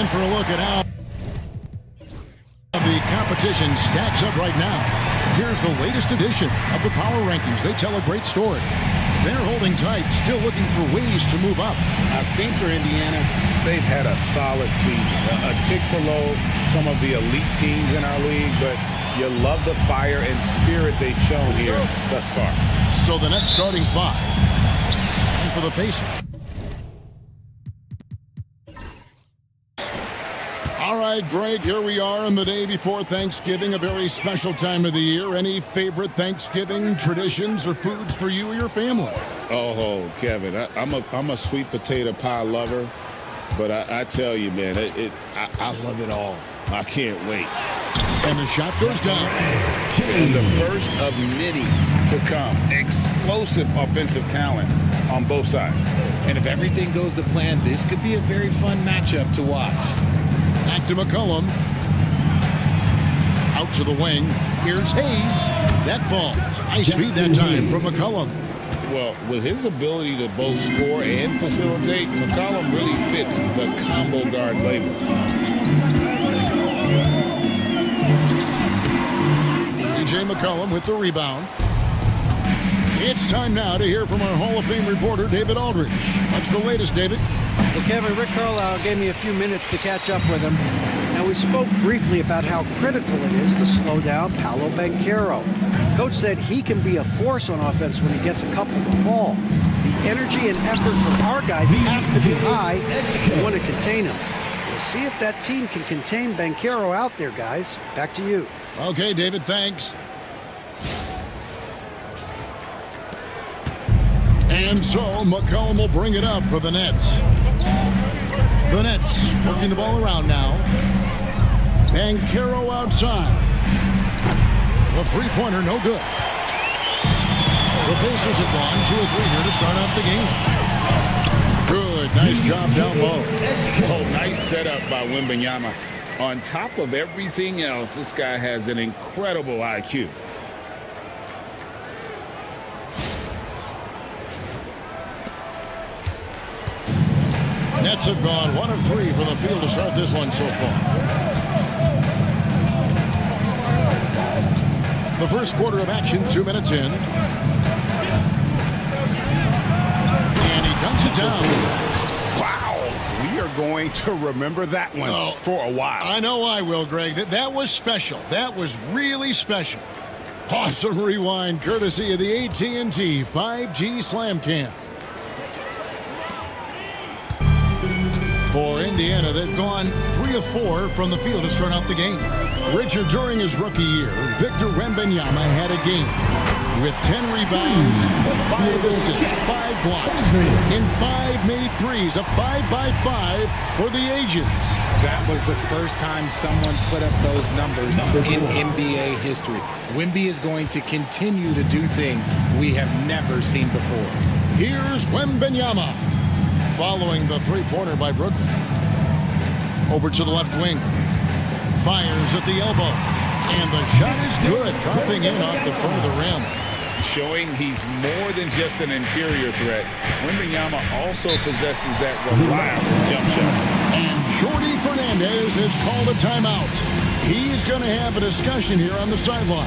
Time for a look at how the competition stacks up right now. Here's the latest edition of the Power Rankings. They tell a great story. They're holding tight, still looking for ways to move up. I think for Indiana, they've had a solid season. A tick below some of the elite teams in our league, but you love the fire and spirit they've shown here thus far. So the Nets starting five. And for the Pacers. All right, Greg, here we are on the day before Thanksgiving, a very special time of the year. Any favorite Thanksgiving traditions or foods for you or your family? Oh, Kevin, I'm a sweet potato pie lover, but I tell you, man, I love it all. I can't wait. And the shot goes down. And the first of many to come. Explosive offensive talent on both sides. And if everything goes to plan, this could be a very fun matchup to watch. Back to McCollum. Out to the wing. Here's Hayes. That falls. Nice feed that time from McCollum. Well, with his ability to both score and facilitate, McCollum really fits the combo guard label. C.J. McCollum with the rebound. It's time now to hear from our Hall of Fame reporter, David Aldridge. What's the latest, David? Well, Kevin, Rick Carlisle gave me a few minutes to catch up with him. Now, we spoke briefly about how critical it is to slow down Paolo Banchero. Coach said he can be a force on offense when he gets a couple to fall. The energy and effort from our guys has to be high if you want to contain him. We'll see if that team can contain Banchero out there, guys. Back to you. Okay, David, thanks. And so McCollum will bring it up for the Nets. The Nets working the ball around now. Banchero outside. The three-pointer, no good. The Pacers have gone 2 of 3 here to start out the game. Good, nice job down low. Oh, nice setup by Wembanyama. On top of everything else, this guy has an incredible IQ. Nets have gone 1 of 3 from the field to start this one so far. The first quarter of action, 2 minutes in. And he dunks it down. Wow, we are going to remember that one for a while. I know I will, Greg. That was special. That was really special. Awesome rewind courtesy of the AT&T 5G Slam Cam. For Indiana, they've gone 3 of 4 from the field to start out the game. Richard, during his rookie year, Victor Wembanyama had a game with 10 rebounds, 5 assists, 5 blocks, and 5 made threes, a 5-by-5 for the ages. That was the first time someone put up those numbers in NBA history. Wemby is going to continue to do things we have never seen before. Here's Wembanyama. Following the three-pointer by Brooklyn. Over to the left wing. Fires at the elbow. And the shot is good. Dropping in off the front of the rim. Showing he's more than just an interior threat. Wembanyama also possesses that reliable jump shot. And Jordi Fernandez has called a timeout. He's going to have a discussion here on the sideline.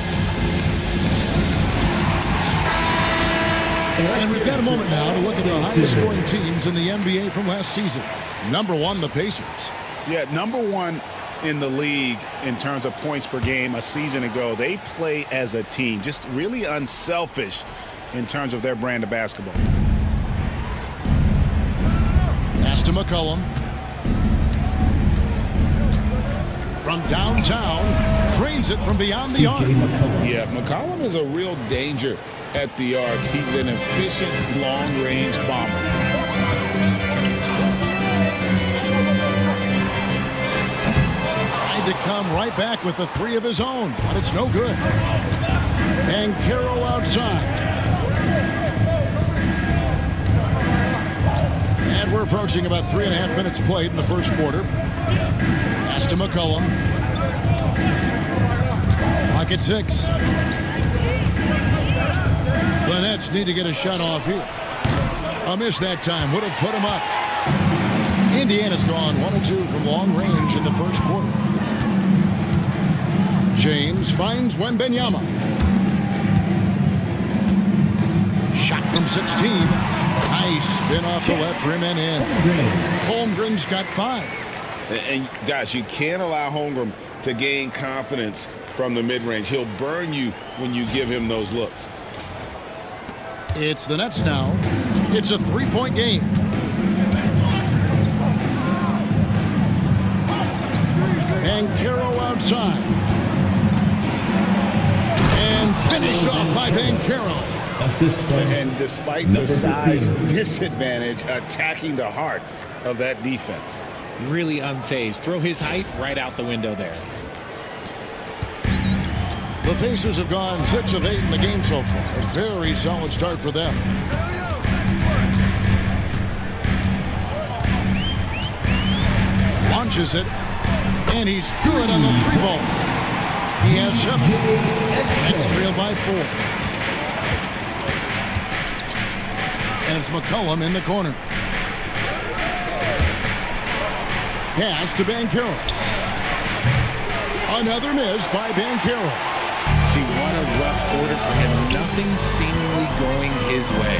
And we've got a moment now to look at the highest scoring teams in the NBA from last season. Number 1, the Pacers. Yeah, number 1 in the league in terms of points per game a season ago. They play as a team, just really unselfish in terms of their brand of basketball. Pass to McCollum. From downtown, trains it from beyond the arc. Yeah, McCollum is a real danger at the arc. He's an efficient long-range bomber. Tried to come right back with the 3 of his own, but it's no good. And Banchero outside. And we're approaching about 3.5 minutes played in the first quarter. Pass to McCollum. Clock at 6. The Nets need to get a shot off here. A miss that time would have put him up. Indiana's gone 1 of 2 from long range in the first quarter. James finds Wembanyama. Shot from 16. Nice spin off the left rim and in. Holmgren's got 5. And guys, you can't allow Holmgren to gain confidence from the mid-range. He'll burn you when you give him those looks. It's the Nets now. It's a 3-point game. Banchero outside. And finished off by Banchero. And despite the size disadvantage, attacking the heart of that defense. Really unfazed. Throw his height right out the window there. The Pacers have gone 6 of 8 in the game so far. A very solid start for them. Launches it. And he's good on the 3-ball. He has 7. That's trailed by 4. And it's McCollum in the corner. Pass to Banchero. Another miss by Banchero. See, what a rough quarter for him. Nothing seemingly going his way.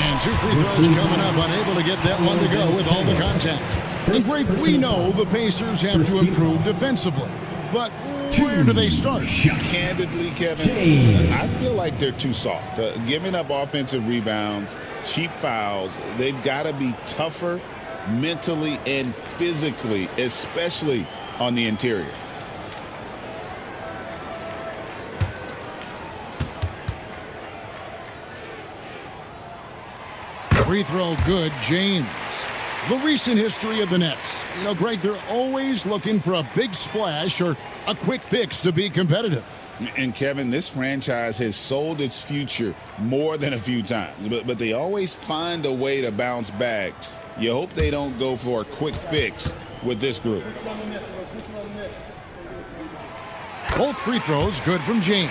And 2 free throws coming up. Unable to get that one to go with all the contact. And Greg, we know the Pacers have to improve defensively. But where do they start? Candidly, Kevin, I feel like they're too soft. Giving up offensive rebounds, cheap fouls, they've got to be tougher mentally and physically, especially on the interior. Free throw good, James. The recent history of the Nets. You know, Greg, they're always looking for a big splash or a quick fix to be competitive. And Kevin, this franchise has sold its future more than a few times, but they always find a way to bounce back. You hope they don't go for a quick fix with this group. Both free throws good from James.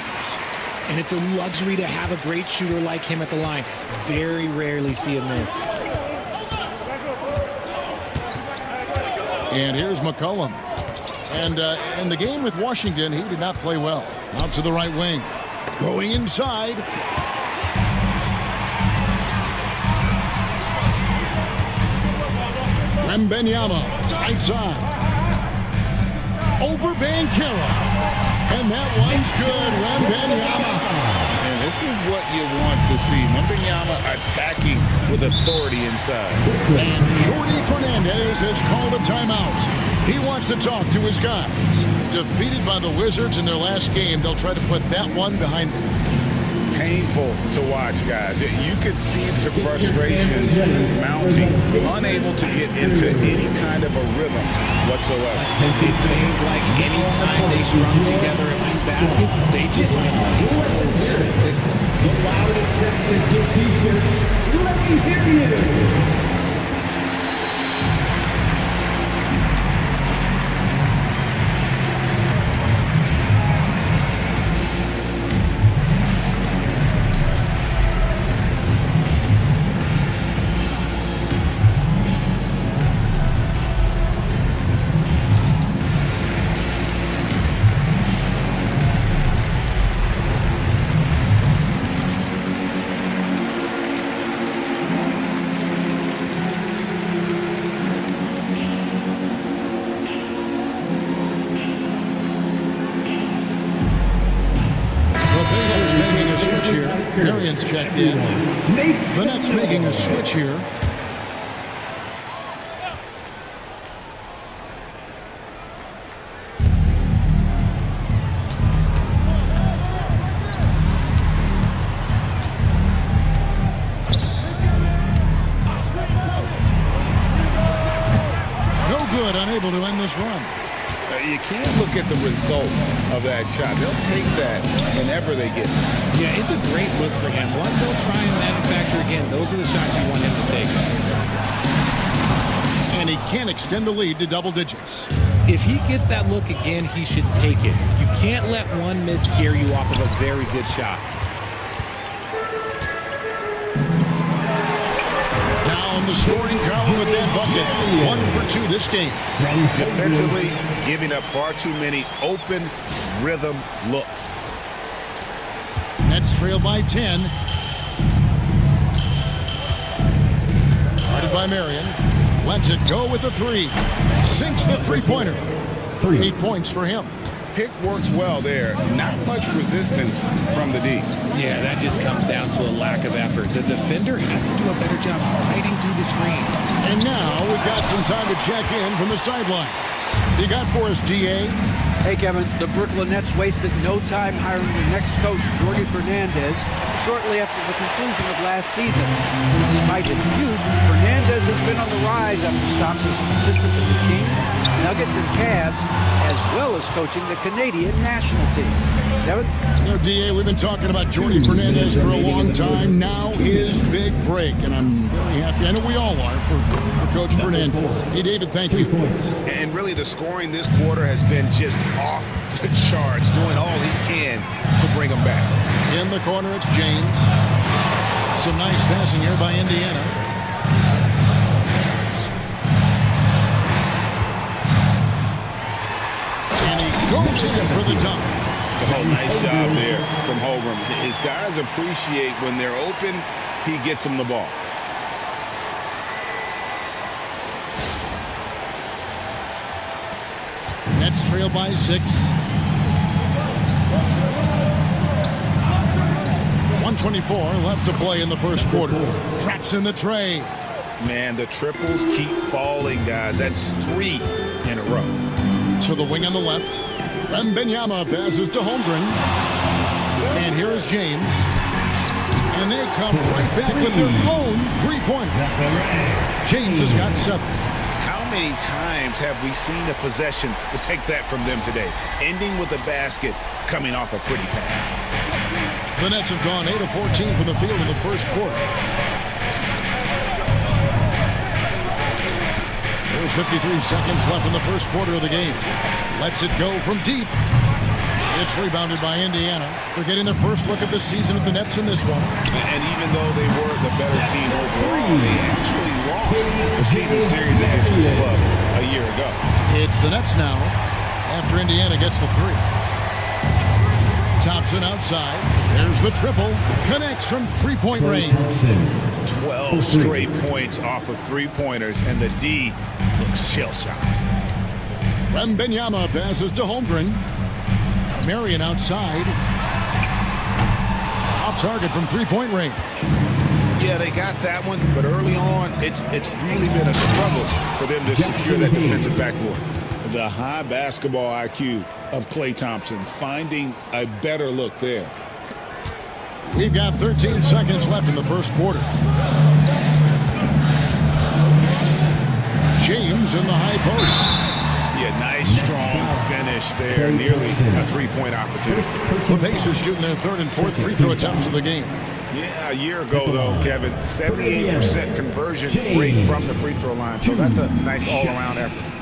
And it's a luxury to have a great shooter like him at the line. Very rarely see him miss. And here's McCollum. And in the game with Washington, he did not play well. Out to the right wing. Going inside. Wembanyama, right side. Over Banchero. And that one's good. Wembanyama. And this is what you want to see. Wembanyama attacking with authority inside. And Jordi Fernandez has called a timeout. He wants to talk to his guys. Defeated by the Wizards in their last game, they'll try to put that one behind them. Painful to watch, guys. You could see the frustrations mounting, unable to get into any kind of a rhythm whatsoever. It seemed like any time they strung together a few baskets, they just went ice cold so quickly. The loudest sections to t-shirts. Let me hear you. Marion's checked in. The Nets making a switch here. No good, unable to end this run. You can't look at the result of that shot. They'll take that whenever they get it. Yeah, it's a great look for him. One they'll try and manufacture again. Those are the shots you want him to take. And he can't extend the lead to double digits. If he gets that look again, he should take it. You can't let one miss scare you off of a very good shot. Down the scoring column with that bucket. 1 for 2 this game. Defensively, giving up far too many open rhythm looks. Nets trail by 10. Guarded by Marion. Lets it go with the 3. Sinks the three-pointer. 8 points for him. Pick works well there. Not much resistance from the D. Yeah, that just comes down to a lack of effort. The defender has to do a better job fighting through the screen. And now we've got some time to check in from the sideline. You got for us, DA? Hey, Kevin, the Brooklyn Nets wasted no time hiring their next coach, Jordi Fernandez, shortly after the conclusion of last season. Despite his youth, Fernandez has been on the rise after stops as an assistant with the Kings, Nuggets, and Cavs, as well as coaching the Canadian national team. Kevin? You know, DA, we've been talking about Jordi Fernandez for a long time. Now his big break, and I'm very happy. I know we all are for Coach Fernandez. Hey, David, thank you. And really, the scoring this quarter has been just off the charts, doing all he can to bring them back. In the corner, it's James. Some nice passing here by Indiana. And he goes in for the dunk. Oh, nice job there from Holmgren. His guys appreciate when they're open, he gets them the ball. Nets trail by 6. 1:24 left to play in the first quarter. Traps in the tray. Man, the triples keep falling, guys. That's 3 in a row. To the wing on the left. Wembanyama passes to Holmgren. And here is James. And they come right back with their own three-pointer. James has got 7. How many times have we seen a possession like that from them today? Ending with a basket coming off a pretty pass. The Nets have gone 8 of 14 from the field in the first quarter. There's 53 seconds left in the first quarter of the game. Lets it go from deep. It's rebounded by Indiana. They're getting their first look at the season at the Nets in this one. And even though they were the better team overall, they actually lost the season series against this club a year ago. It's the Nets now after Indiana gets the 3. Thompson outside. There's the triple. Connects from three-point range. 12 straight points off of three-pointers, and the D looks shell-shocked. Wembanyama passes to Holmgren. Marion outside. Off target from three-point range. Yeah, they got that one, but early on, it's really been a struggle for them to secure that defensive backboard. The high basketball IQ of Klay Thompson, finding a better look there. We've got 13 seconds left in the first quarter. James in the high post. Yeah, nice strong finish there. Nearly a three-point opportunity. The Pacers shooting their third and fourth free throw attempts of the game. Yeah, a year ago, though, Kevin, 78% conversion rate from the free throw line. So that's a nice all-around effort.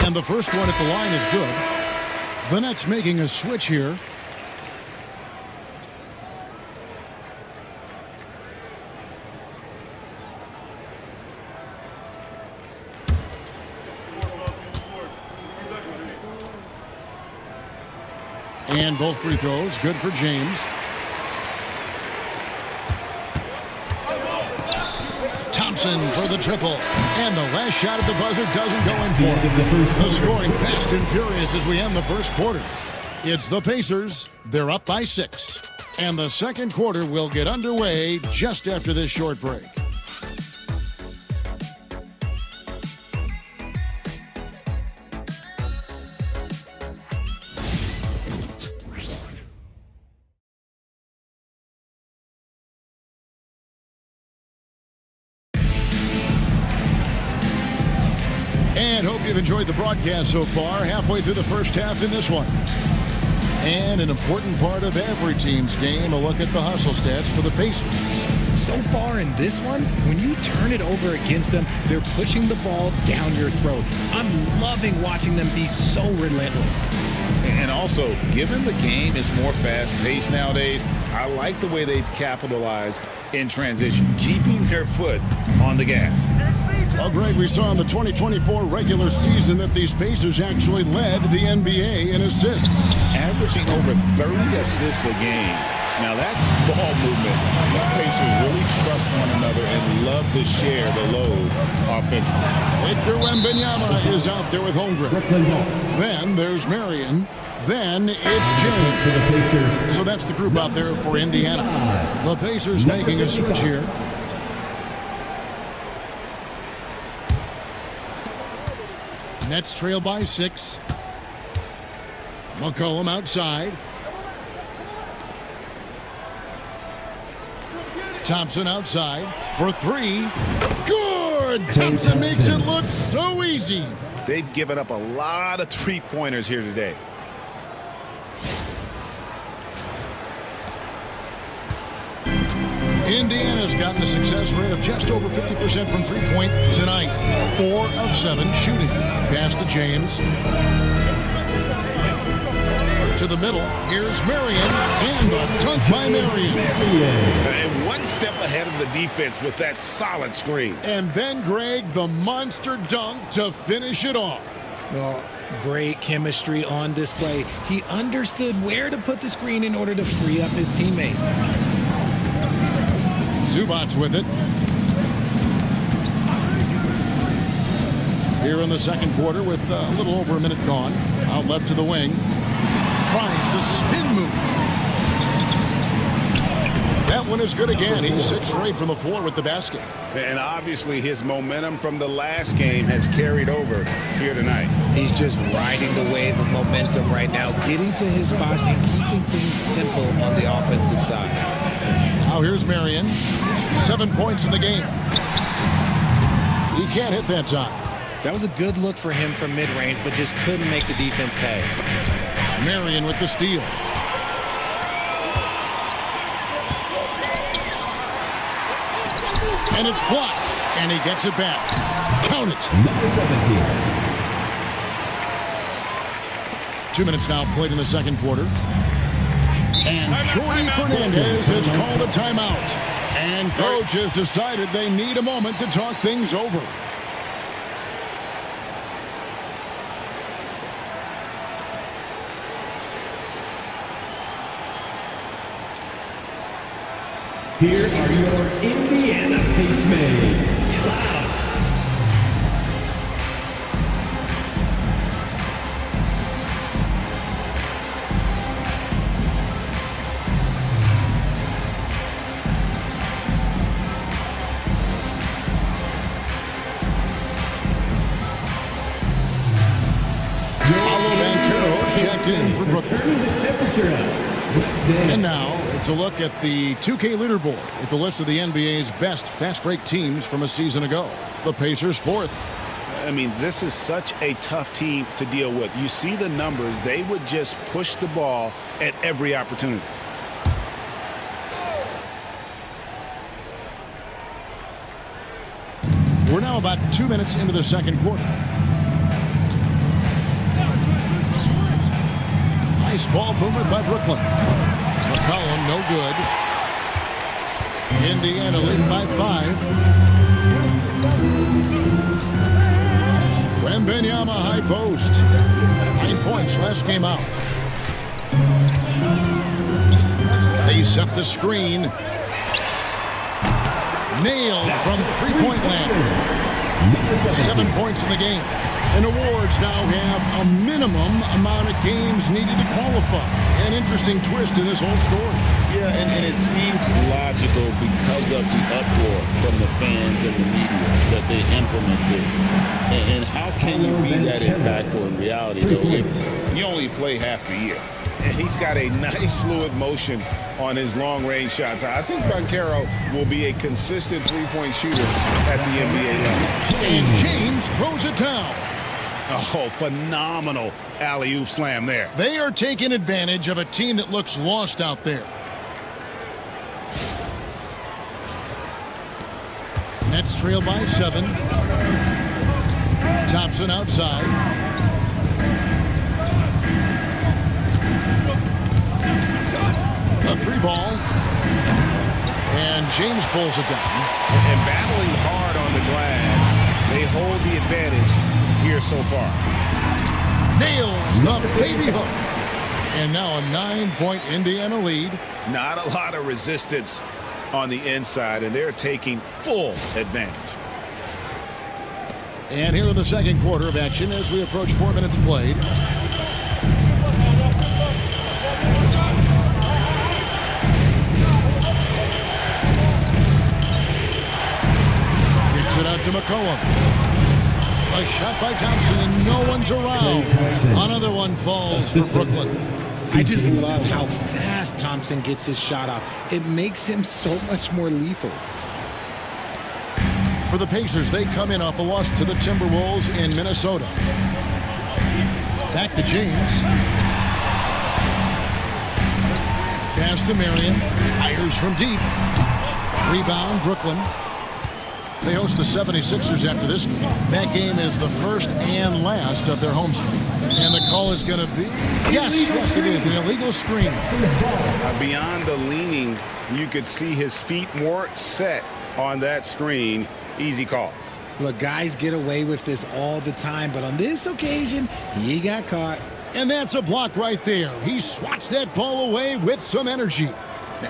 And the first one at the line is good. The Nets making a switch here. And both free throws good for James. Thompson for the triple. And the last shot at the buzzer doesn't go in for it. The scoring fast and furious as we end the first quarter. It's the Pacers. They're up by 6. And the second quarter will get underway just after this short break. And hope you've enjoyed the broadcast so far. Halfway through the first half in this one. And an important part of every team's game, a look at the hustle stats for the Pacers. so far in this one, when you turn it over against them, they're pushing the ball down your throat. I'm loving watching them be so relentless. And also, given the game is more fast-paced nowadays, I like the way they've capitalized in transition, keeping their foot on the gas. Well, Greg, we saw in the 2024 regular season that these Pacers actually led the NBA in assists. Averaging over 30 assists a game. Now, that's ball movement. These Pacers really trust one another and love to share the load offensively. Victor Wembanyama is out there with Holmgren. Then there's Marion. Then it's James. So that's the group out there for Indiana. The Pacers making a switch here. Nets trail by 6. McCollum outside. Thompson outside for 3. Good! Thompson makes it look so easy. They've given up a lot of three-pointers here today. Indiana's gotten a success rate of just over 50% from three-point tonight. 4 of 7 shooting. Pass to James. To the middle. Here's Marion. And a dunk by Marion. And one step ahead of the defense with that solid screen. And then, Greg, the monster dunk to finish it off. Well, great chemistry on display. He understood where to put the screen in order to free up his teammate. Zubac's with it. Here in the second quarter with a little over a minute gone. Out left to the wing. Tries the spin move. That one is good again. He's 6 straight from the floor with the basket. And obviously his momentum from the last game has carried over here tonight. He's just riding the wave of momentum right now, getting to his spots and keeping things simple on the offensive side. Now here's Marion. 7 points in the game. He can't hit that time. That was a good look for him from mid-range, but just couldn't make the defense pay. Marion with the steal. And it's blocked. And he gets it back. Count it. Number 17. 2 minutes now played in the second quarter. And Jordi Fernandez has called a timeout. And coach has decided they need a moment to talk things over. Here are your Indiana Pacemates. In for Brooklyn. Turning the temperature up. And now it's a look at the 2K leaderboard with the list of the NBA's best fast break teams from a season ago. The Pacers 4th. I mean, this is such a tough team to deal with. You see the numbers. They would just push the ball at every opportunity. We're now about 2 minutes into the second quarter. Nice ball movement by Brooklyn. McCollum, no good. Indiana leading by 5. Wembanyama high post. 9 points, last game out. They set the screen. Nailed from three-point land. 7 points in the game. And awards now have a minimum amount of games needed to qualify. An interesting twist in this whole story. Yeah, and it seems logical because of the uproar from the fans and the media that they implement this. And how can you be that impactful in reality, though, if you only play half the year? And he's got a nice fluid motion on his long-range shots. I think Banchero will be a consistent three-point shooter at the NBA level. And James throws it down. Oh, phenomenal alley-oop slam there. They are taking advantage of a team that looks lost out there. Nets trail by 7. Thompson outside. A 3-ball. And James pulls it down. And battling hard on the glass, they hold the advantage here so far. Nails the baby hook. And now a 9-point Indiana lead. Not a lot of resistance on the inside, and they're taking full advantage. And here in the second quarter of action as we approach 4 minutes played. Kicks it out to McCollum. A shot by Thompson, and no one's around. Another one falls for Brooklyn. I just love how fast Thompson gets his shot off. It makes him so much more lethal. For the Pacers, they come in off a loss to the Timberwolves in Minnesota. Back to James. Pass to Marion. Fires from deep. Rebound, Brooklyn. They host the 76ers after this game. That game is the first and last of their homestand. And the call is going to be, yes, it is, an illegal screen. Beyond the leaning, you could see his feet more set on that screen. Easy call. Look, guys get away with this all the time, but on this occasion, he got caught. And that's a block right there. He swats that ball away with some energy.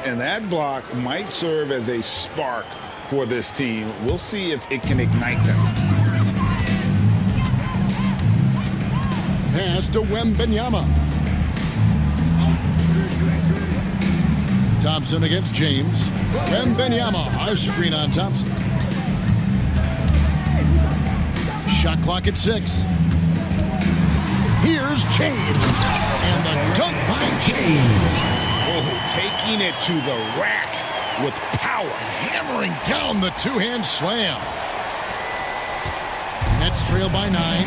And that block might serve as a spark for this team. We'll see if it can ignite them. Pass to Wembanyama. Thompson against James. Wembanyama, a screen on Thompson. Shot clock at 6. Here's James. And the dunk by James. Oh, taking it to the rack with power. Hammering down the two-hand slam. Nets trail by 9.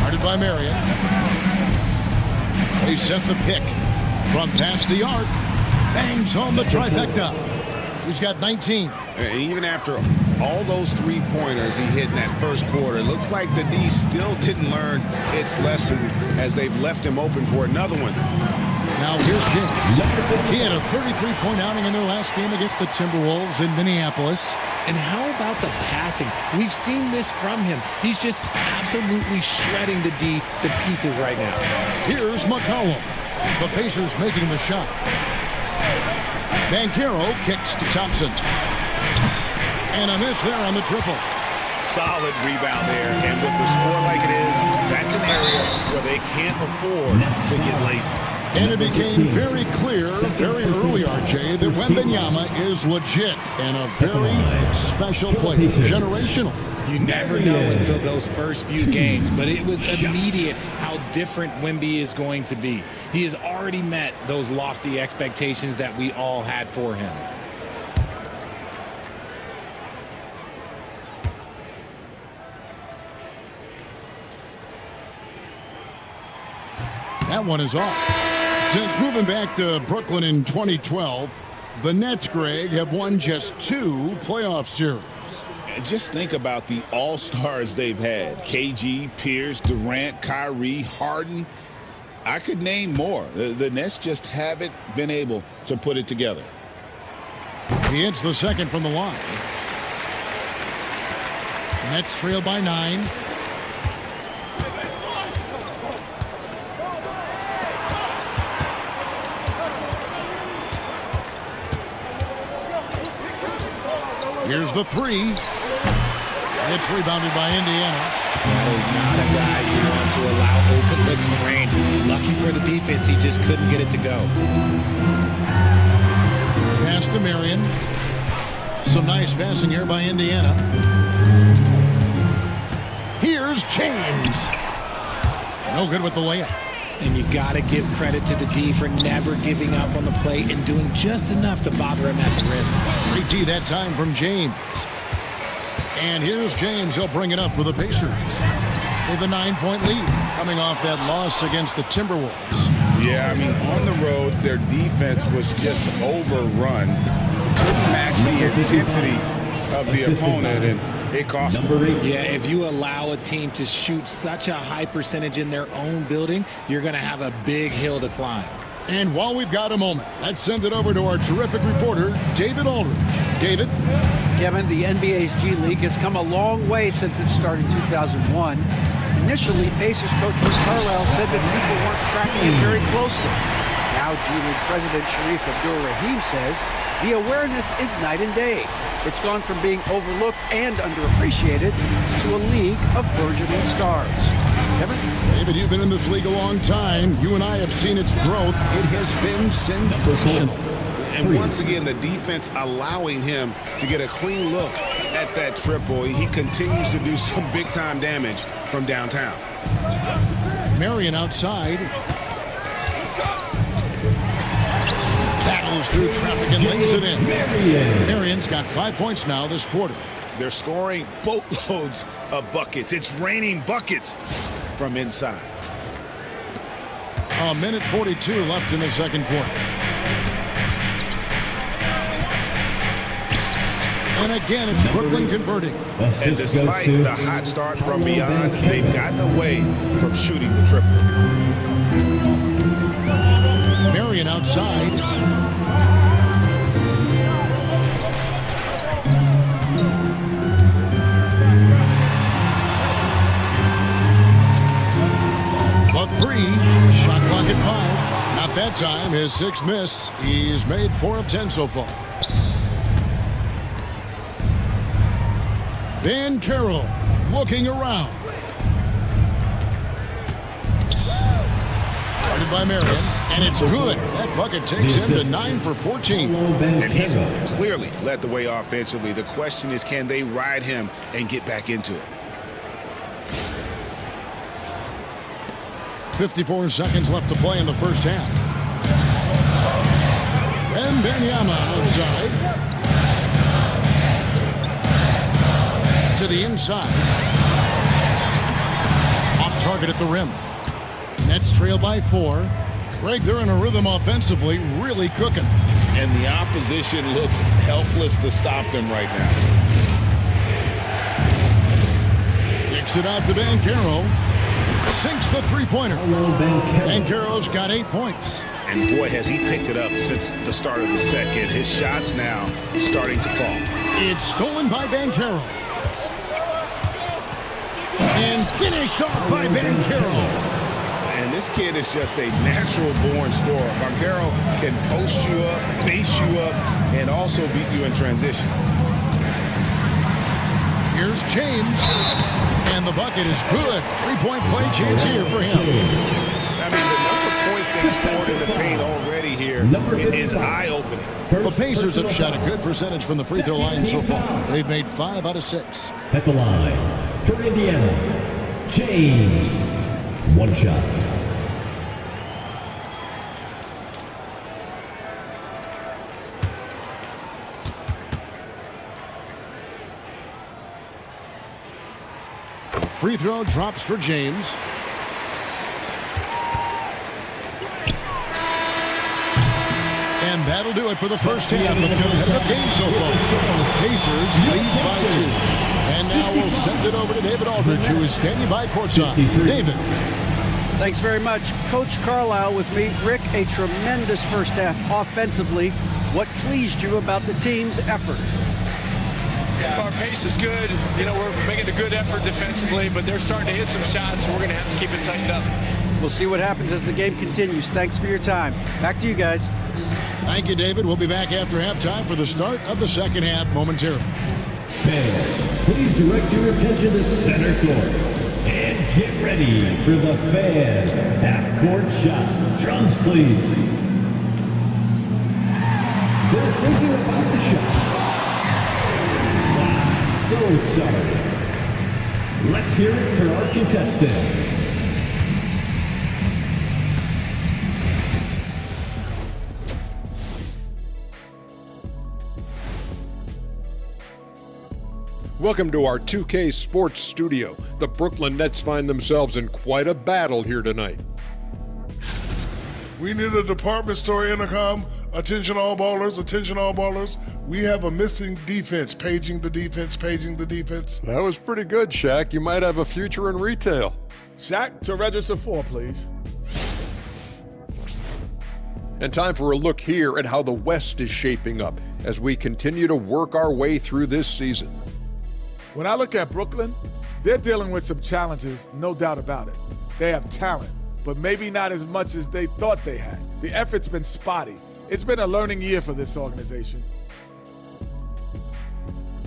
Guarded by Marion. They set the pick from past the arc. Bangs home the trifecta. He's got 19. And even after all those three-pointers he hit in that first quarter, it looks like the D still didn't learn its lessons as they've left him open for another one. Now here's James. He had a 33-point outing in their last game against the Timberwolves in Minneapolis. And how about the passing? We've seen this from him. He's just absolutely shredding the D to pieces right now. Here's McCollum. The Pacers making the shot. Banchero kicks to Thompson. And a miss there on the triple. Solid rebound there. And with the score like it is, that's an area where they can't afford to get lazy. And it became very clear very early, RJ, that Wembanyama is legit and a very special player. Generational. You never know until those first few games, but it was immediate how different Wemby is going to be. He has already met those lofty expectations that we all had for him. That one is off. Since moving back to Brooklyn in 2012, the Nets, Greg, have won just 2 playoff series. And just think about the all-stars they've had. KG, Pierce, Durant, Kyrie, Harden. I could name more. The Nets just haven't been able to put it together. He hits the second from the line. Nets trail by 9. Here's the 3. It's rebounded by Indiana. That is not a guy you want to allow open looks from range. Lucky for the defense, he just couldn't get it to go. Pass to Marion. Some nice passing here by Indiana. Here's James. No good with the layup. And you got to give credit to the D for never giving up on the play and doing just enough to bother him at the rim. Great D that time from James. And here's James. He'll bring it up for the Pacers with a 9-point lead coming off that loss against the Timberwolves. Yeah, I mean, on the road, their defense was just overrun. couldn't match the intensity of the opponent, and it cost him. Yeah, if you allow a team to shoot such a high percentage in their own building, you're going to have a big hill to climb. And while we've got a moment, let's send it over to our terrific reporter, David Aldridge. David? Kevin, the NBA's G League has come a long way since it started in 2001. Initially, Pacers coach Rick Carlisle said that people weren't tracking it very closely. Now G League president Sharif Abdur-Rahim says the awareness is night and day. It's gone from being overlooked and underappreciated to a league of burgeoning stars. Kevin? David, you've been in this league a long time. You and I have seen its growth. It has been sensational. And once again, the defense allowing him to get a clean look at that triple. He continues to do some big-time damage from downtown. Marion outside. Battles through traffic and lays it in. Marion's got 5 points now this quarter. They're scoring boatloads of buckets. It's raining buckets from inside. A minute 42 left in the second quarter. And again, it's Brooklyn converting. And despite the hot start from beyond, they've gotten away from shooting the triple. Marion outside. The three, shot clock at 5. Not that time, his sixth miss. He's made 4 of 10 so far. Van Carroll looking around. Guarded by Marion, and it's good. That bucket takes him to 9 for 14. And he's clearly led the way offensively. The question is, can they ride him and get back into it? 54 seconds left to play in the first half. Wembanyama outside. To the inside. Off target at the rim. Nets trail by 4. Greg, they're in a rhythm offensively, really cooking. And the opposition looks helpless to stop them right now. Kicks it out to Van Carroll. Sinks the three-pointer. Van Carroll's got 8 points. And boy, has he picked it up since the start of the second. His shot's now starting to fall. It's stolen by Van Carroll. And finished off by Van Carroll. And this kid is just a natural-born scorer. Banchero can post you up, face you up, and also beat you in transition. Here's James. And the bucket is good. 3-point play chance here for him. I mean, the number of points they scored in the paint already here is eye-opening. The Pacers have shot a good percentage from the free throw line so far. They've made 5 out of 6. At the line for Indiana, James. 1 shot. Free throw drops for James. And that'll do it for the first half of the competitive game so far. Pacers lead by 2. And now we'll send it over to David Aldridge, who is standing by courtside. David. Thanks very much. Coach Carlisle with me. Rick, a tremendous first half offensively. What pleased you about the team's effort? Our pace is good. You know, we're making a good effort defensively, but they're starting to hit some shots, so we're going to have to keep it tightened up. We'll see what happens as the game continues. Thanks for your time. Back to you guys. Thank you, David. We'll be back after halftime for the start of the second half momentarily. Fans, please direct your attention to center court. And get ready for the fan half-court shot. Drums, please. They're thinking about the shot. So sorry. Let's hear it for our contestant. Welcome to our 2K Sports Studio. The Brooklyn Nets find themselves in quite a battle here tonight. We need a department store intercom. Attention all ballers, attention all ballers. We have a missing defense. Paging the defense, paging the defense. That was pretty good, Shaq. You might have a future in retail. Shaq, to register 4, please. And time for a look here at how the West is shaping up as we continue to work our way through this season. When I look at Brooklyn, they're dealing with some challenges, no doubt about it. They have talent, but maybe not as much as they thought they had. The effort's been spotty. It's been a learning year for this organization.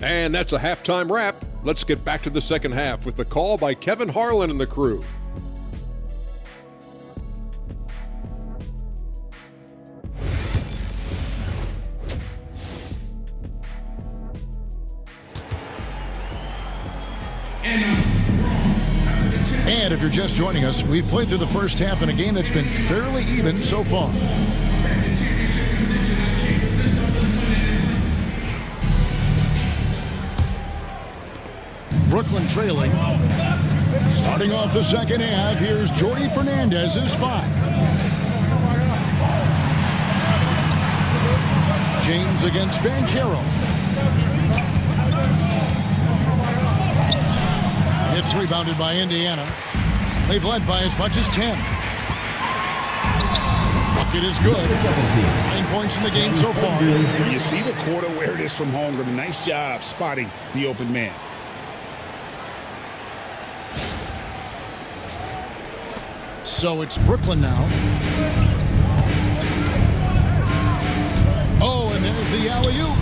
And that's a halftime wrap. Let's get back to the second half with the call by Kevin Harlan and the crew. And if you're just joining us, we've played through the first half in a game that's been fairly even so far. Brooklyn trailing. Starting off the second half, here's Jordy Fernandez's 5. James against Banchero. It's rebounded by Indiana. They've led by as much as 10. Bucket is good. 9 points in the game so far. You see the court awareness from Holmgren. Nice job spotting the open man. So it's Brooklyn now. Oh, and there's the alley-oop.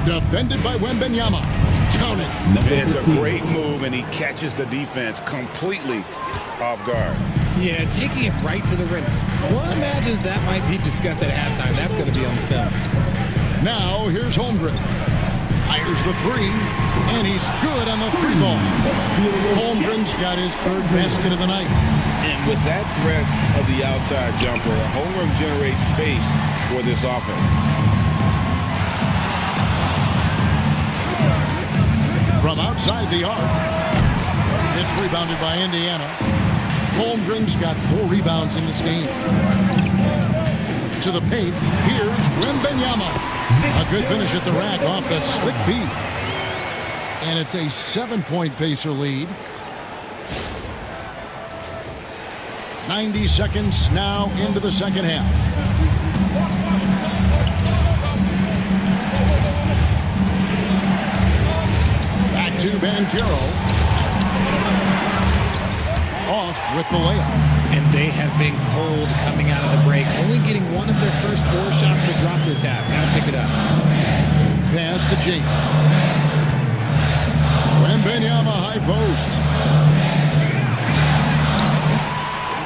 Defended by Wembanyama. Count it. It's a great move, and he catches the defense completely off guard. Yeah, taking it right to the rim. One imagines that might be discussed at halftime. That's going to be on the film. Now, here's Holmgren. Fires the 3, and he's good on the 3 ball. Holmgren's got his 3rd basket of the night. And with that threat of the outside jumper, Holmgren generates space for this offense. From outside the arc, it's rebounded by Indiana. Holmgren's got 4 rebounds in this game. To the paint, here's Wembanyama. A good finish at the rack off the slick feed. And it's a 7-point Pacer lead. 90 seconds now into the second half. To Banchero. Off with the layup. And they have been cold coming out of the break. Only getting one of their first 4 shots to drop this half. Gotta pick it up. Pass to James. Wembanyama high post.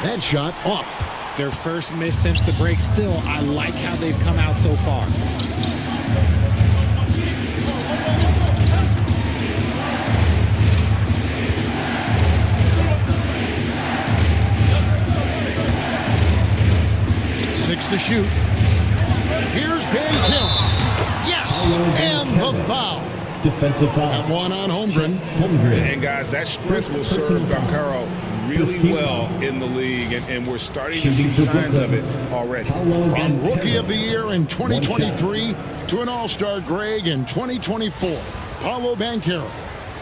That shot off. Their first miss since the break. Still, I like how they've come out so far. To shoot. Here's Banchero. Yes, and the foul. Defensive foul. Got one on Holmgren. And guys, that strength will serve Banchero really well in the league, and we're starting to see signs of it already. From Rookie of the Year in 2023 to an All-Star Greg in 2024, Paolo Banchero.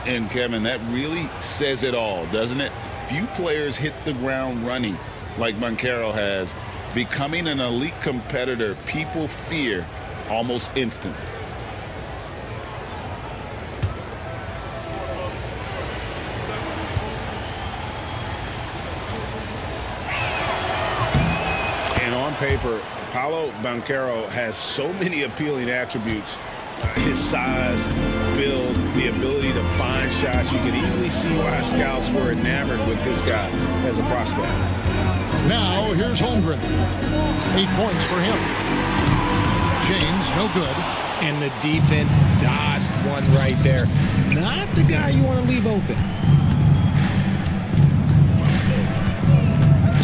And Kevin, that really says it all, doesn't it? Few players hit the ground running like Banchero has. Becoming an elite competitor, people fear almost instantly. And on paper, Paolo Banchero has so many appealing attributes. His size, build, the ability to find shots. You can easily see why scouts were enamored with this guy as a prospect. Now, here's Holmgren. 8 points for him. James, no good. And the defense dodged one right there. Not the guy you want to leave open.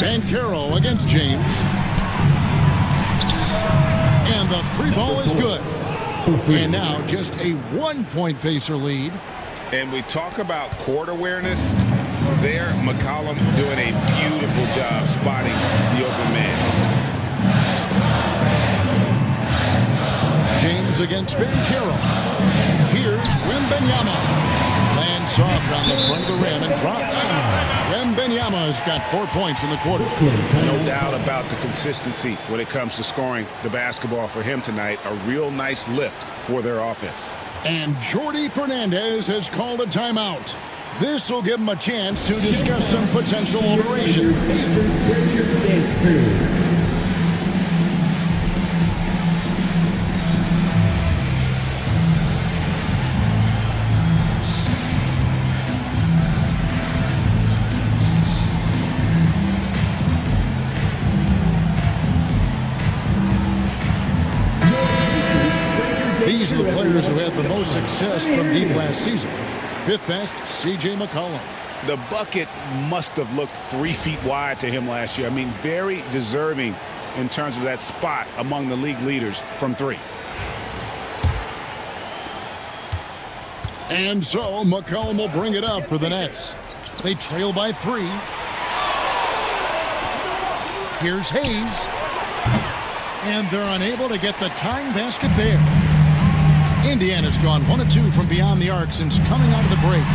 Banchero against James. And the 3 ball is good. And now just a 1-point Pacer lead. And we talk about court awareness. There, McCollum doing a beautiful job spotting the open man. James against Banchero. Here's Wembanyama. Lands soft on the front of the rim and drops. Wembanyama has got 4 points in the quarter. No doubt about the consistency when it comes to scoring the basketball for him tonight. A real nice lift for their offense. And Jordi Fernandez has called a timeout. This will give him a chance to discuss some potential alterations. These are the players who had the most success from deep last season. Fifth best, C.J. McCollum. The bucket must have looked 3 feet wide to him last year. I mean, very deserving in terms of that spot among the league leaders from 3. And so McCollum will bring it up for the Nets. They trail by 3. Here's Hayes. And they're unable to get the tying basket there. Indiana's gone 1 of 2 from beyond the arc since coming out of the break.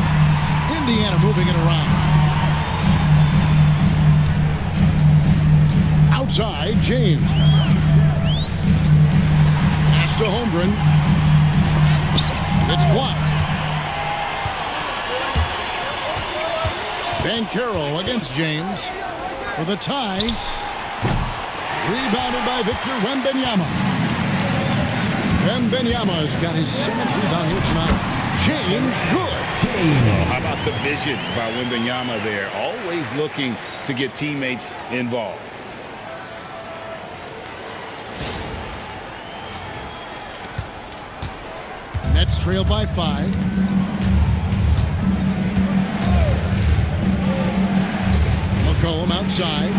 Indiana moving it around. Outside, James. Pass to Holmgren. It's blocked. Banchero against James for the tie. Rebounded by Victor Wembanyama. Wembanyama's got his 7th rebound here tonight. James, good. How about the vision by Wembanyama there? Always looking to get teammates involved. Nets trail by 5. McCollum outside.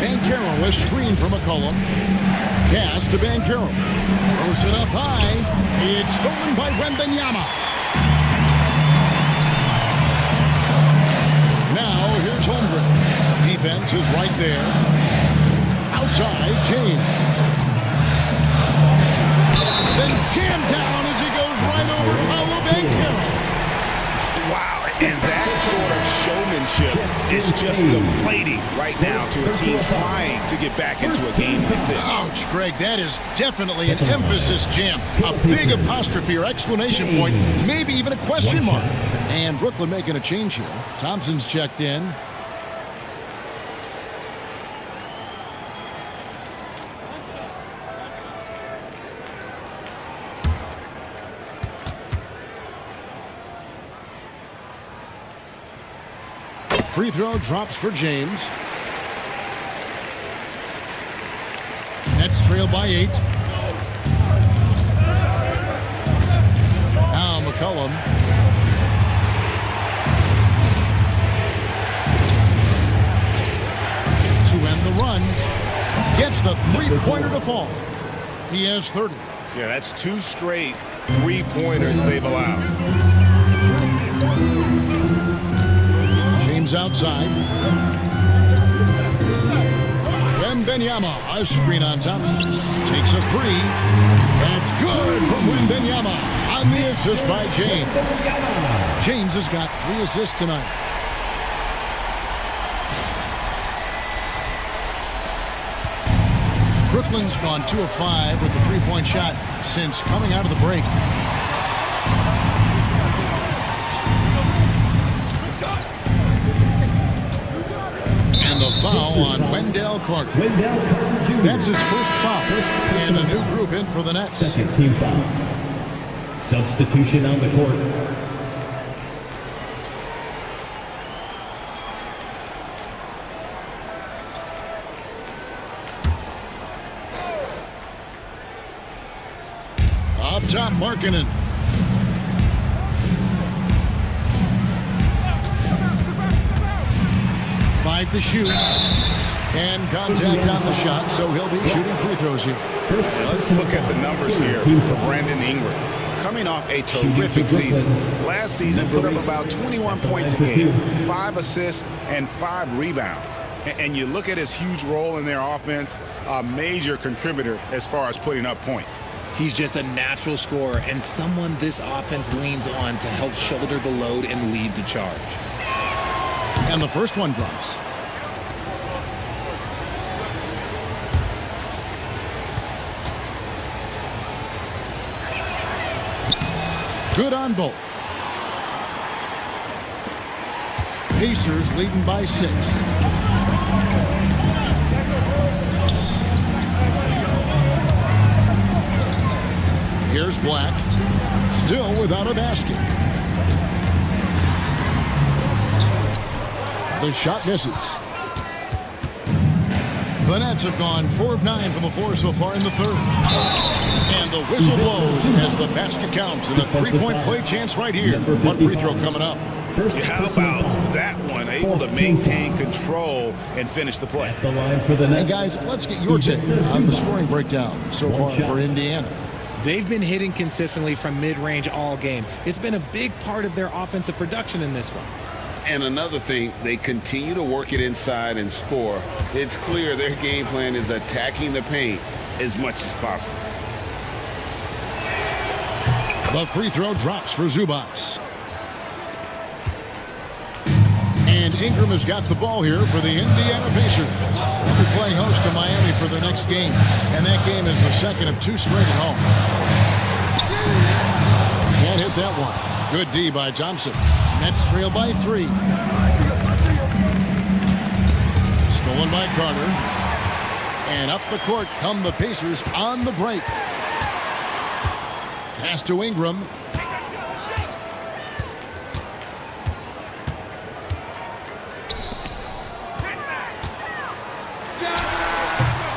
Banchero, a screen for McCollum. Pass to Banchero. Throws it up high. It's stolen by Wembanyama. Now here's Holmgren. Defense is right there. Outside, James. Then jammed down as he goes right over Paolo Banchero. Wow, and that sort of showmanship is just deflating right now to a team trying to get back into a game like this. Ouch, Greg, that is definitely an emphasis jam. A big apostrophe or exclamation point, maybe even a question mark. And Brooklyn making a change here. Thompson's checked in. Free throw drops for James. Nets trail by 8. Now McCollum. To end the run. Gets the three-pointer to fall. He has 30. Yeah, that's 2 straight 3-pointers they've allowed. James outside. Wembanyama, a screen on Thompson. Takes a 3. That's good from Wembanyama. On the assist by James. James has got 3 assists tonight. Brooklyn's gone 2 of 5 with the 3-point shot since coming out of the break. And the foul on Wendell Carter. That's his first foul. And a new group in for the Nets. Second team foul. Substitution on the court. Up top, Markkanen. Five to shoot. And contact on the shot, so he'll be shooting free throws here. Let's look at the numbers here for Brandon Ingram. coming off a terrific season. Last season, put up about 21 points a game, 5 assists, and 5 rebounds. And you look at his huge role in their offense, a major contributor as far as putting up points. He's just a natural scorer and someone this offense leans on to help shoulder the load and lead the charge. And the first one drops. Good on both. Pacers leading by 6. Here's Black, still without a basket. The shot misses. The Nets have gone 4 of 9 from the floor so far in the third. And the whistle blows as the basket counts, and a 3-point play chance right here. One free throw coming up. How about that one? Able to maintain control and finish the play. And guys, let's get your take on the scoring breakdown so far for Indiana. They've been hitting consistently from mid-range all game. It's been a big part of their offensive production in this one. And another thing, they continue to work it inside and score. It's clear their game plan is attacking the paint as much as possible. The free throw drops for Zubac. And Ingram has got the ball here for the Indiana Pacers. They'll be playing host to Miami for the next game. And that game is the second of 2 straight at home. Can't hit that one. Good D by Thompson. Nets trail by 3. Stolen by Carter. And up the court come the Pacers on the break. Pass to Ingram.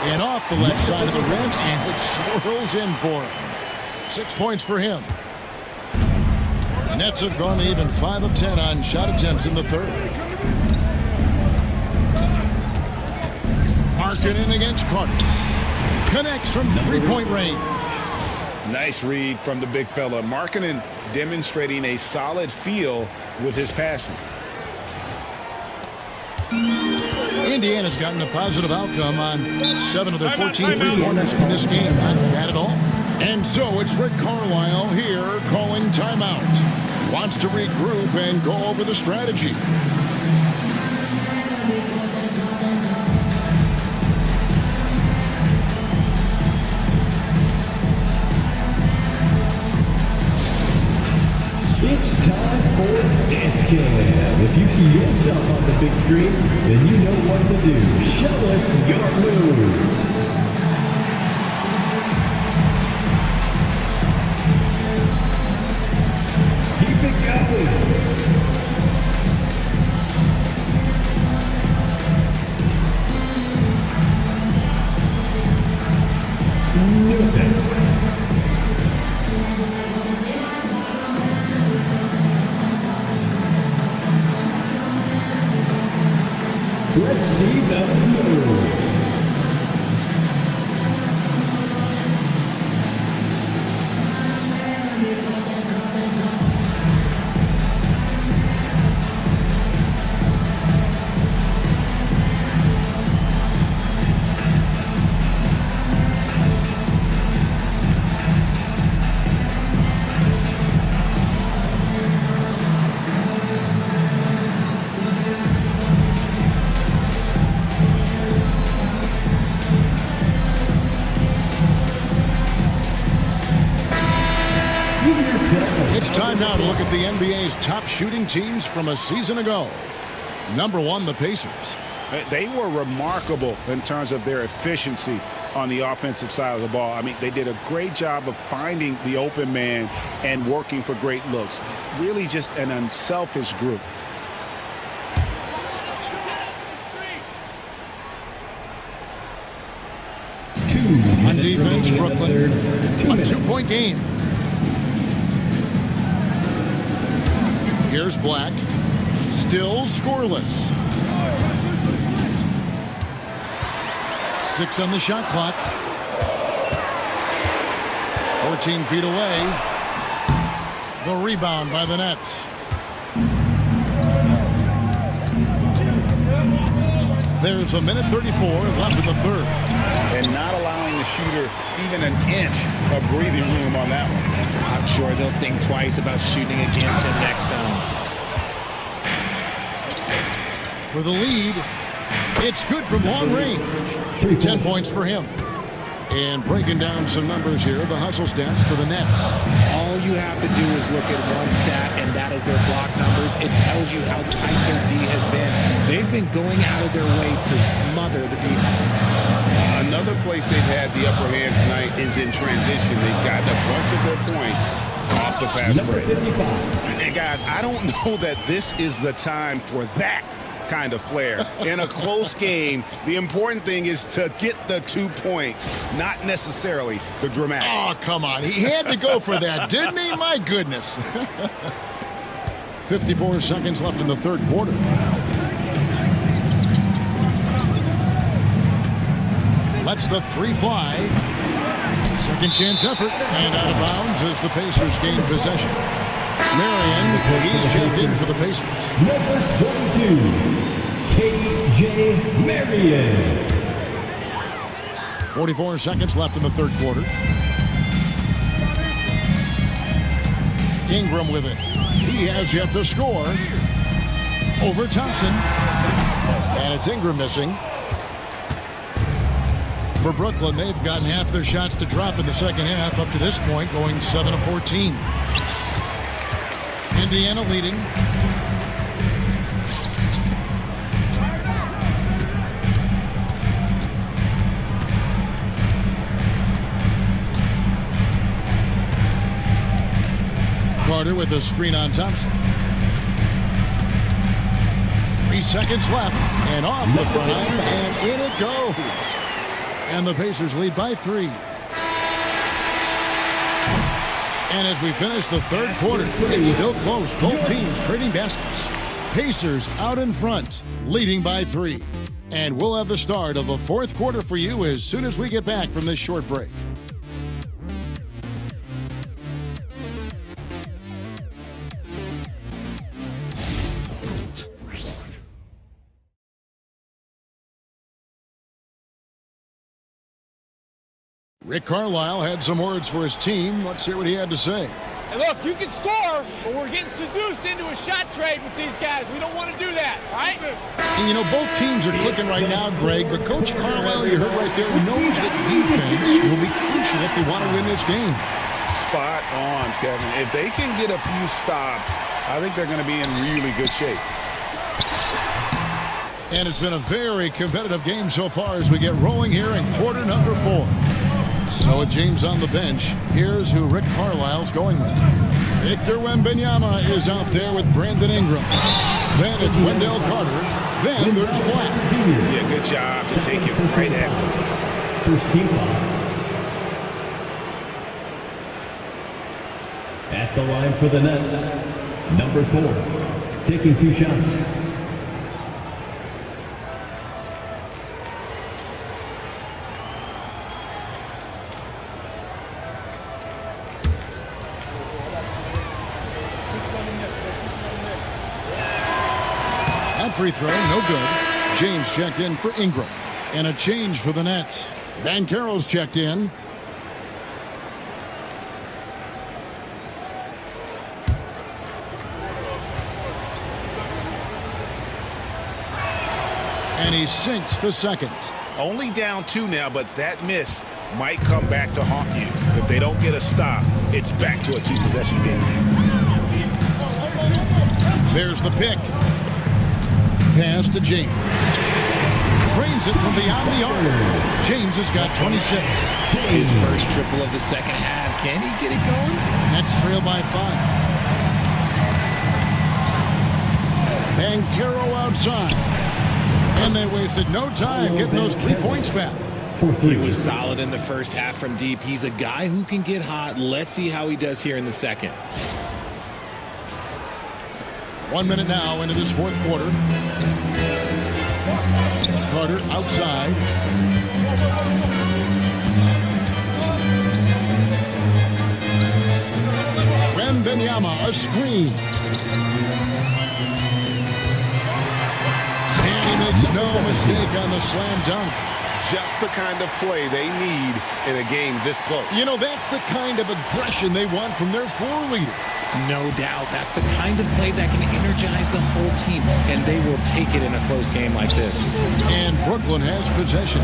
And off the left side of the rim, and it swirls in for him. 6 points for him. Nets have gone even 5 of 10 on shot attempts in the third. Markkanen against Carter. Connects from 3-point range. Nice read from the big fella. Markkanen demonstrating a solid feel with his passing. Indiana's gotten a positive outcome on 7 of their 14 three-pointers in this game. Not bad at all. And so it's Rick Carlisle here calling timeout. Wants to regroup and go over the strategy. It's time for Dance Cam. If you see yourself on the big screen, then you know what to do. Show us your moves. Keep it going. Let's see the moves. It's time now to look at the NBA's top shooting teams from a season ago. Number 1, the Pacers. They were remarkable in terms of their efficiency on the offensive side of the ball. I mean, they did a great job of finding the open man and working for great looks. Really just an unselfish group. On defense, Brooklyn, a 2-point game. Here's Black, still scoreless. 6 on the shot clock. 14 feet away. The rebound by the Nets. There's a minute 34 left in the third. And not allowing the shooter even an inch of breathing room on that one. I'm sure they'll think twice about shooting against him next time. For the lead, it's good from long range. 10 points for him. And breaking down some numbers here, the hustle stats for the Nets. All you have to do is look at one stat, and that is their block numbers. It tells you how tight their D has been. They've been going out of their way to smother the defense. Another place they've had the upper hand tonight is in transition. They've gotten a bunch of their points off the fast break. And guys, I don't know that this is the time for that kind of flair. In a close game, the important thing is to get the 2 points, not necessarily the dramatics. Oh, come on. He had to go for that, didn't he? My goodness. 54 seconds left in the third quarter. Lets the three fly. Second chance effort. And out of bounds as the Pacers gain possession. Marion, he's checked in for the Pacers. Number 22, KJ Marion. 44 seconds left in the third quarter. Ingram with it. He has yet to score. Over Thompson. And it's Ingram missing. For Brooklyn, they've gotten half their shots to drop in the second half up to this point, going 7 of 14. Indiana leading. Carter with a screen on Thompson. 3 seconds left, and off the front, and in it goes. And the Pacers lead by 3. And as we finish the third quarter, it's still close. Both teams trading baskets. Pacers out in front, leading by 3. And we'll have the start of the fourth quarter for you as soon as we get back from this short break. Rick Carlisle had some words for his team. Let's hear what he had to say. And look, you can score, but we're getting seduced into a shot trade with these guys. We don't want to do that, right? And you know, both teams are clicking right now, Greg, but Coach Carlisle, you heard right there, knows that defense will be crucial if they want to win this game. Spot on, Kevin. If they can get a few stops, I think they're going to be in really good shape. And it's been a very competitive game so far as we get rolling here in quarter number 4. So with James on the bench, here's who Rick Carlisle's going with. Victor Wembanyama is out there with Brandon Ingram. Then it's Wendell Carter. Then there's Black. Yeah, good job to take it right at them. First team foul. At the line for the Nets, number 4, taking 2 shots. Free throw, no good. James checked in for Ingram. And a change for the Nets. Banchero's checked in. And he sinks the second. Only down 2 now, but that miss might come back to haunt you. If they don't get a stop, it's back to a 2-possession game. There's the pick. Pass to James. Trains it from beyond the arc. James has got 26. His first triple of the second half. Can he get it going? Nets trail by 5. Banchero outside. And they wasted no time getting those 3 points back. He was solid in the first half from deep. He's a guy who can get hot. Let's see how he does here in the second. 1 minute now into this fourth quarter. Carter outside. Wembenyama, a screen. And he makes no mistake on the slam dunk. Just the kind of play they need in a game this close. You know, that's the kind of aggression they want from their floor leader. No doubt. That's the kind of play that can energize the whole team, and they will take it in a close game like this. And Brooklyn has possession.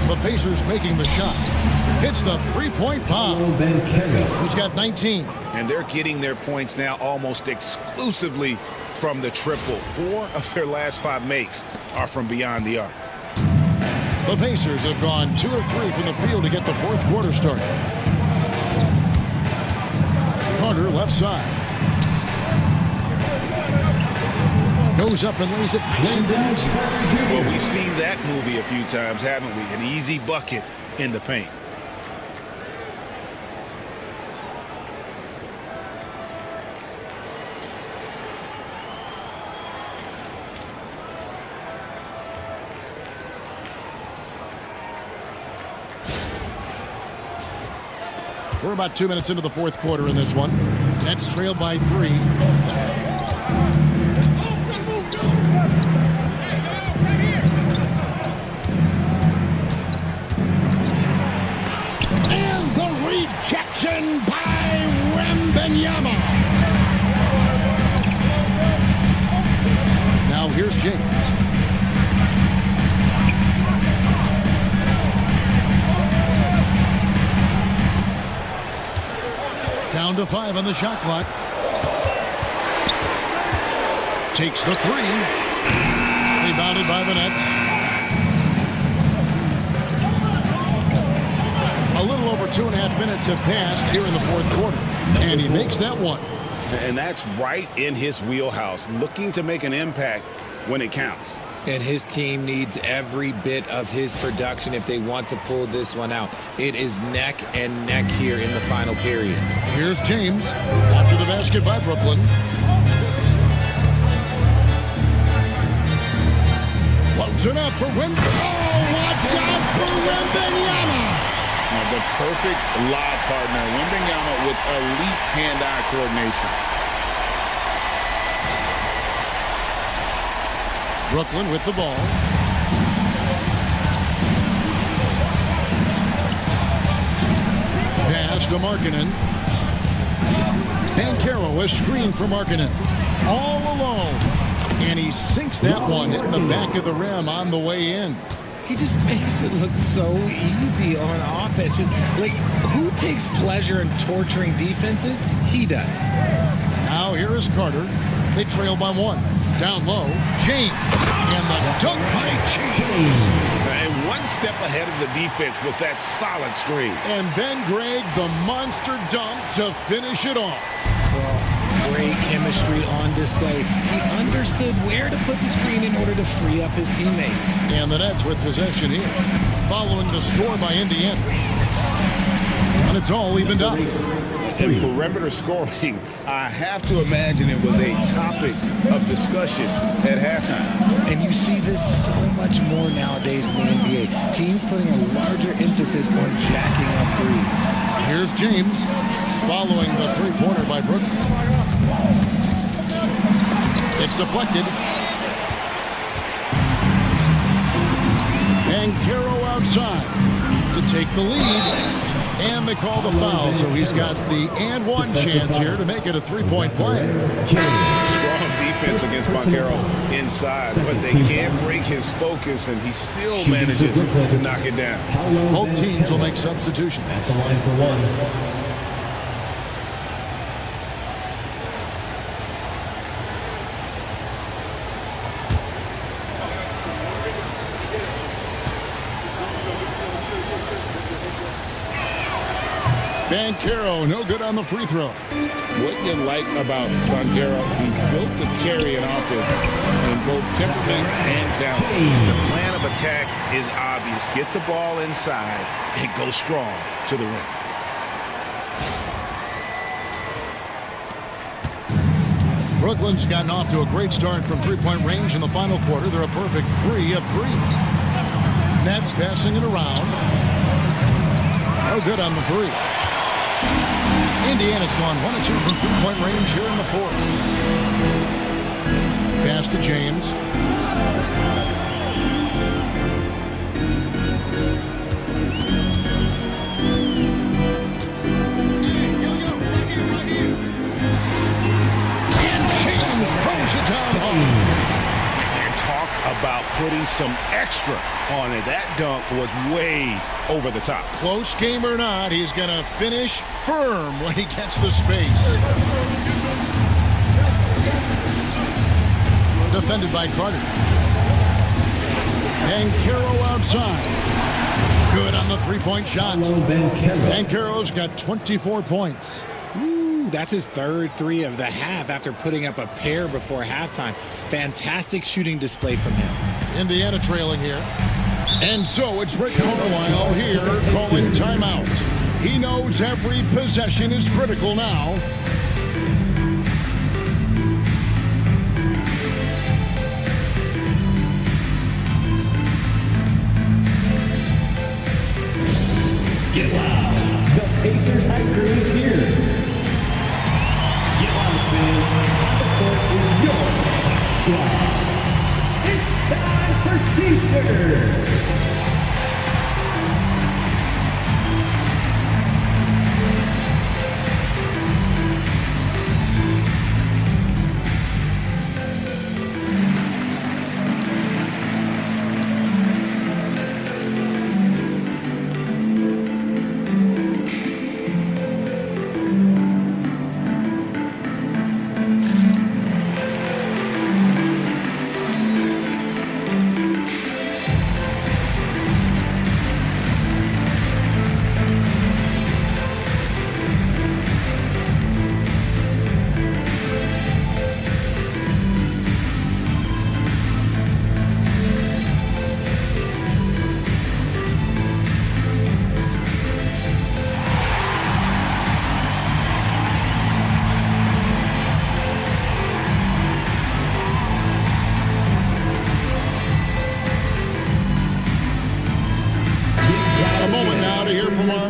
The Pacers making the shot. Hits the three-point bomb. Who's got 19. And they're getting their points now almost exclusively from the triple. 4 of their last 5 makes are from beyond the arc. The Pacers have gone 2 of 3 from the field to get the fourth quarter started. Carter left side. Goes up and lays it nice and easy. Well, we've seen that movie a few times, haven't we? An easy bucket in the paint. We're about 2 minutes into the fourth quarter in this one. Nets trailed by 3. And the rejection by Wembenyama. Now here's James. Down to 5 on the shot clock. Takes the 3. Rebounded by the Nets. A little over 2.5 minutes have passed here in the fourth quarter. And he makes that one. And that's right in his wheelhouse, looking to make an impact when it counts. And his team needs every bit of his production if they want to pull this one out. It is neck and neck here in the final period. Here's James after the basket by Brooklyn. Floats it up for Wembenyama. Oh, watch out for Wembenyama. The perfect lob partner. Wembenyama with elite hand-eye coordination. Brooklyn with the ball. Pass to Markkanen. Banchero, a screen for Markkanen. All alone. And he sinks that one, hitting the back of the rim on the way in. He just makes it look so easy on offense. Like, who takes pleasure in torturing defenses? He does. Now here is Carter. They trail by 1. Down low, James. And the dunk by James. And one step ahead of the defense with that solid screen. And then Greg, the monster dunk to finish it off. Well, great chemistry on display. He understood where to put the screen in order to free up his teammate. And the Nets with possession here, following the score by Indiana. And it's all evened up. And perimeter scoring, I have to imagine it was a topic of discussion at halftime. And you see this so much more nowadays in the NBA. Teams putting a larger emphasis on jacking up threes. Here's James, following the three-pointer by Brooklyn. It's deflected. Banchero outside to take the lead. And they call the foul, so he's got the and one chance here to make it a three-point play. Strong defense against Banchero inside, but they can't break his focus, and he still manages to knock it down. Both teams will make substitutions. At the line for 1. Banchero, no good on the free throw. What you like about Banchero, he's built to carry an offense in both temperament and talent. The plan of attack is obvious. Get the ball inside and go strong to the rim. Brooklyn's gotten off to a great start from three-point range in the final quarter. They're a perfect 3 of 3. Nets passing it around. No good on the 3. Indiana's gone 1 of 2 from three-point range here in the fourth. Pass to James. And James throws it down home. Talk about putting some extra on it. That dunk was way over the top. Close game or not, he's going to finish firm when he gets the space. Defended by Carter. Banchero outside. Good on the three-point shot. Banchero's got 24 points. That's his third three of the half after putting up a pair before halftime. Fantastic shooting display from him. Indiana trailing here. And so it's Rick Carlisle here calling timeout. He knows every possession is critical now. Get loud. The Pacers high crew is here. Get loud, fans. The court is your squad. It's time for T-shirts.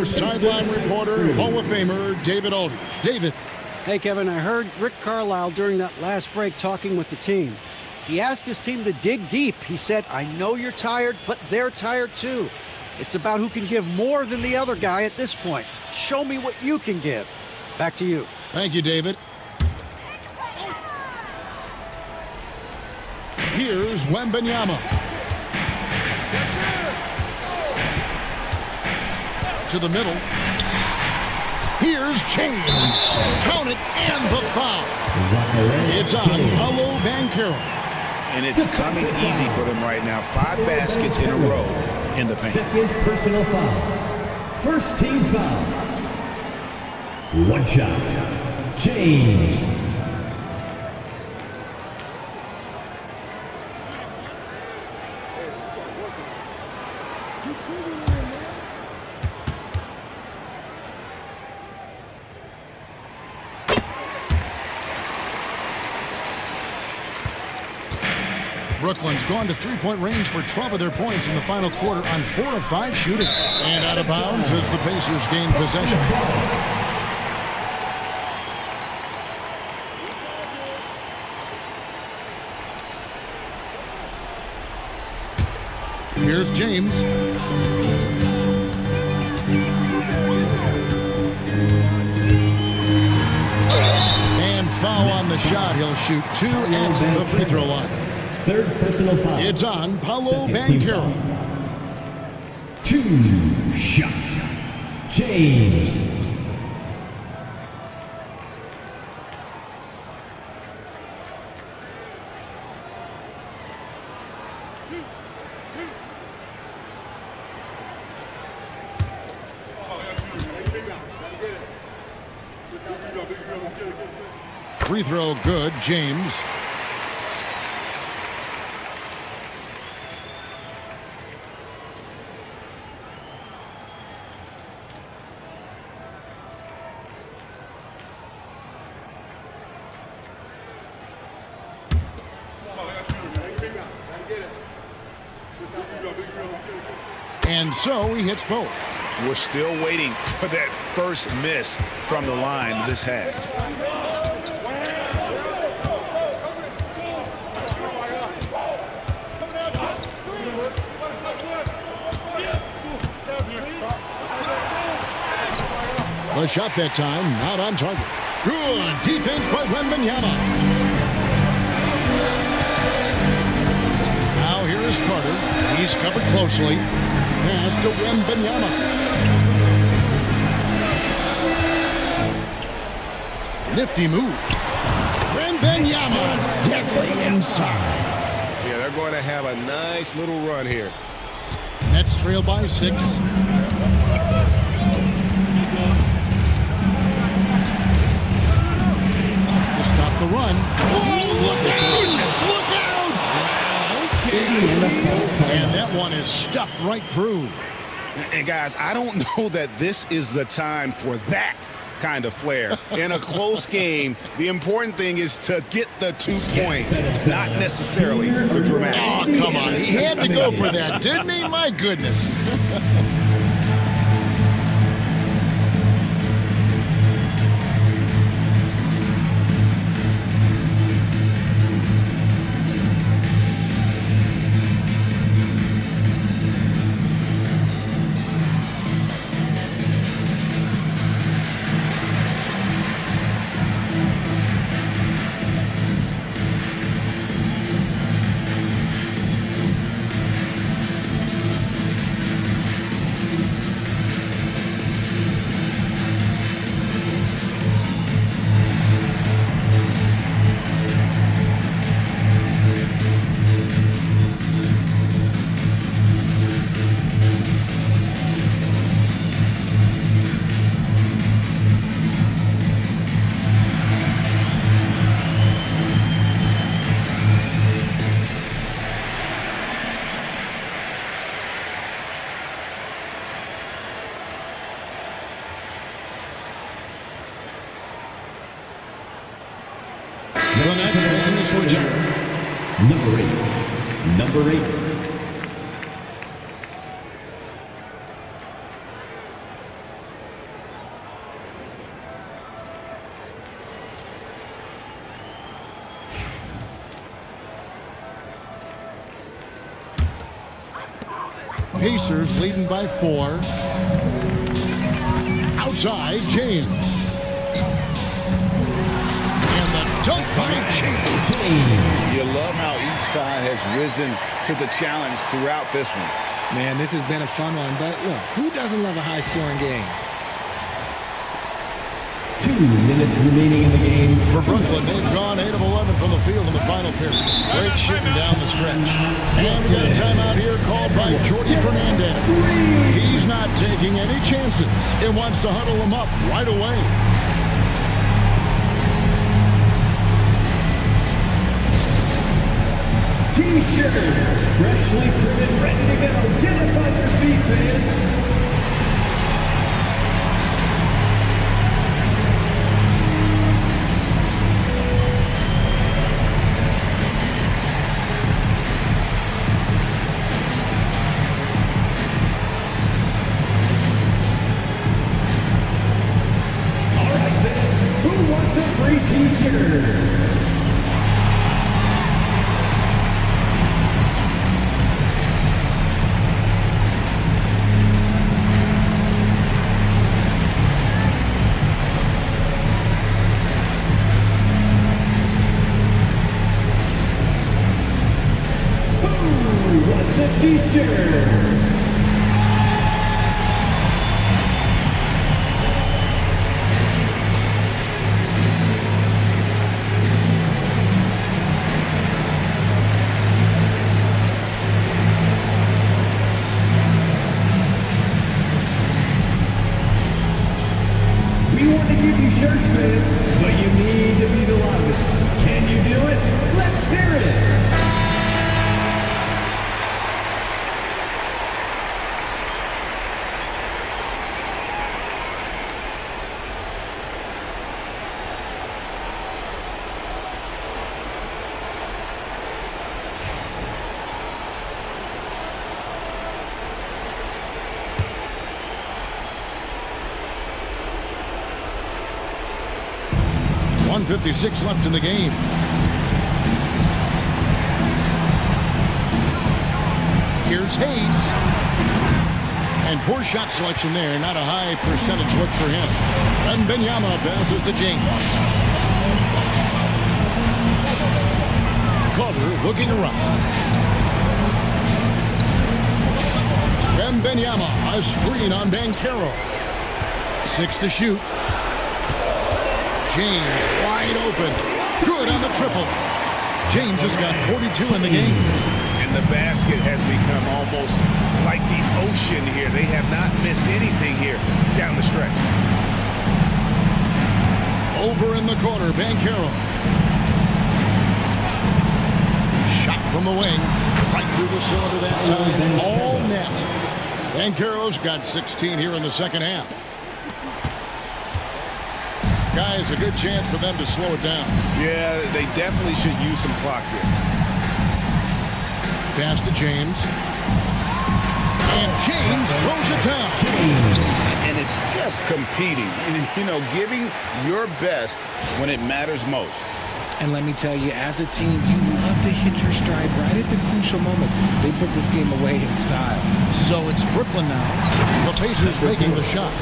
Sideline reporter, Hall of Famer David Aldridge. David. Hey, Kevin, I heard Rick Carlisle during that last break talking with the team. He asked his team to dig deep. He said, I know you're tired, but they're tired too. It's about who can give more than the other guy at this point. Show me what you can give. Back to you. Thank you, David. Here's Wembanyama. To the middle. Here's James. Count it and the foul. It's on Paolo Banchero. And it's coming easy for them right now. 5 baskets in a row in the paint. Second personal foul. First team foul. One shot. James. Brooklyn's gone to three-point range for 12 of their points in the final quarter on 4 of 5 shooting. And out of bounds as the Pacers gain possession. Here's James. And foul on the shot. He'll shoot 2 at the free throw line. Third personal foul. It's on Paolo Banchero. 2 shots. James. Free throw good, James. And so he hits both. We're still waiting for that first miss from the line this half. The shot that time, not on target. Good defense by Wembanyama. Now here is Carter. He's covered closely. Pass to Wembanyama. Nifty move. Wembanyama deadly inside. Yeah, they're going to have a nice little run here. Nets trail by 6. Stop the run. Oh, look out! Look out! Okay. And that one is stuffed right through. And guys, I don't know that this is the time for that kind of flair. In a close game, the important thing is to get the 2 points, not necessarily the dramatic. Oh, come on. He had to go for that, didn't he? My goodness. The Nets making the switch here. Number 8. Pacers leading by 4. Outside, James. And the dunk by James. You love how each side has risen to the challenge throughout this one. Man, this has been a fun one, but look, who doesn't love a high-scoring game? 2 minutes remaining in the game. For Brooklyn, they've gone 8 of 11 from the field in the final period. Great shooting down the stretch. And we got a timeout here called by Jordi Fernandez. He's not taking any chances and wants to huddle them up right away. T-shirts, freshly printed, ready to go. Get up on your feet, fans. 1:56 left in the game. Here's Hayes. And poor shot selection there. Not a high percentage look for him. Wembanyama passes to James. Carter looking around. Wembanyama, a screen on Banchero. 6 to shoot. James wide open. Good on the triple. James has got 42 in the game. And the basket has become almost like the ocean here. They have not missed anything here down the stretch. Over in the corner, Banchero. Shot from the wing. Right through the cylinder that time. All net. Banchero's got 16 here in the second half. Guys, a good chance for them to slow it down. Yeah, they definitely should use some clock here. Pass to James. And James throws it down. And it's just competing. You know, giving your best when it matters most. And let me tell you, as a team, you love to hit your stride right at the crucial moments. They put this game away in style. So it's Brooklyn now. The Pacers making the shot.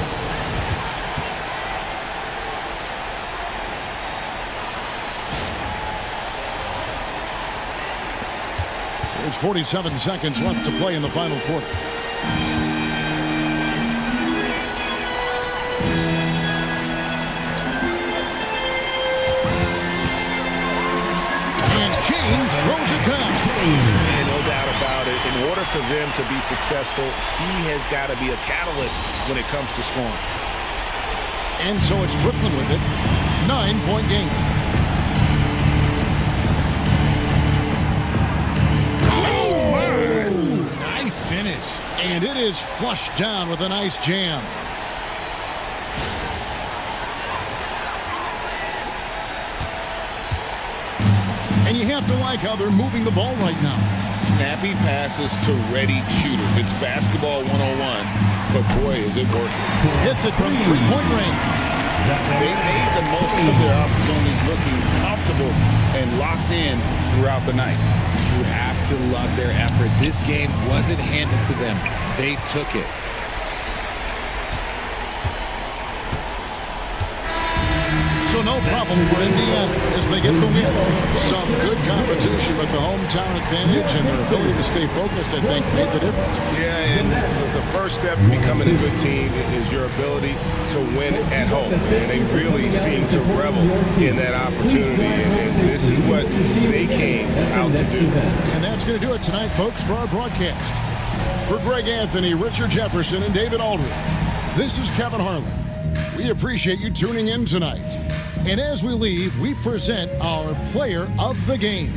There's 47 seconds left to play in the final quarter. And James throws it down. And no doubt about it, in order for them to be successful, he has got to be a catalyst when it comes to scoring. And so it's Brooklyn with it. 9-point game. Nice finish. And it is flushed down with a nice jam. And you have to like how they're moving the ball right now. Snappy passes to ready shooters. It's basketball 101, but boy, is it working. Hits it from three-point range. They made the most of their opportunities, looking comfortable and locked in throughout the night. You have to love their effort. This game wasn't handed to them. They took it. So no problem for Indiana as they get the win. Some good competition with the hometown advantage and their ability to stay focused, I think, made the difference. Yeah, and the first step in becoming a good team is your ability to win at home. And they really seem to revel in that opportunity. And this is what they came out to do. And that's going to do it tonight, folks, for our broadcast. For Greg Anthony, Richard Jefferson, and David Aldridge, this is Kevin Harlan. We appreciate you tuning in tonight. And as we leave, we present our player of the game.